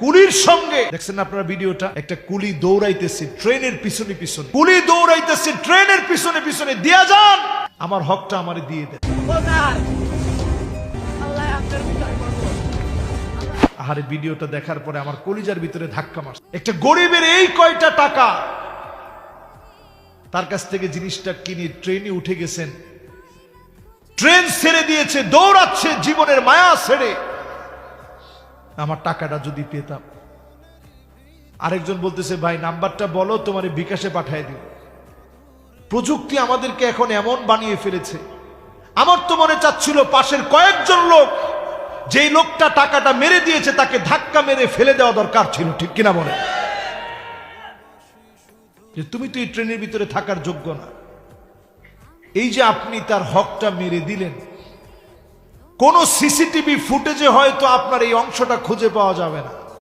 কুলির সঙ্গে দেখছেন আপনারা ভিডিওটা, একটা কুলি দৌড়াইতেছে ট্রেনের পিছনে পিছনে, কুলি দৌড়াইতেছে ট্রেনের পিছনে পিছনে, দিয়া যান আমার হকটা আমারে দিয়ে দেন। আহারে ভিডিওটা দেখার পরে আমার কলিজার ভিতরে ধাক্কা মারছে। একটা গরিবের এই কয়টা টাকা, তার কাছ থেকে জিনিসটা কিনে ট্রেনে উঠে গেছেন, ট্রেন ছেড়ে দিয়েছে, দৌড়াচ্ছে জীবনের মায়া ছেড়ে, আমার টাকাটা যদি পেতাম। আরেকজন বলতেছে ভাই নাম্বারটা বলো, তোমার বিকাশে পাঠিয়ে দিব। প্রযুক্তি আমাদেরকে এখন এমন বানিয়ে ফেলেছে, আমার তো মনে চাচ্ছিল পাশের কয়েকজন লোক, যেই লোকটা টাকাটা মেরে দিয়েছে তাকে ধাক্কা মেরে ফেলে দেওয়া দরকার ছিল, ঠিক কিনা বলে, যে তুমি তো এই ট্রেনের ভিতরে থাকার যোগ্য না। এই যে আপনি তার হকটা মেরে দিলেন, কোন সিসিটিভি ফুটেজে হয়তো আপনার এই অংশটা খুঁজে পাওয়া যাবে না।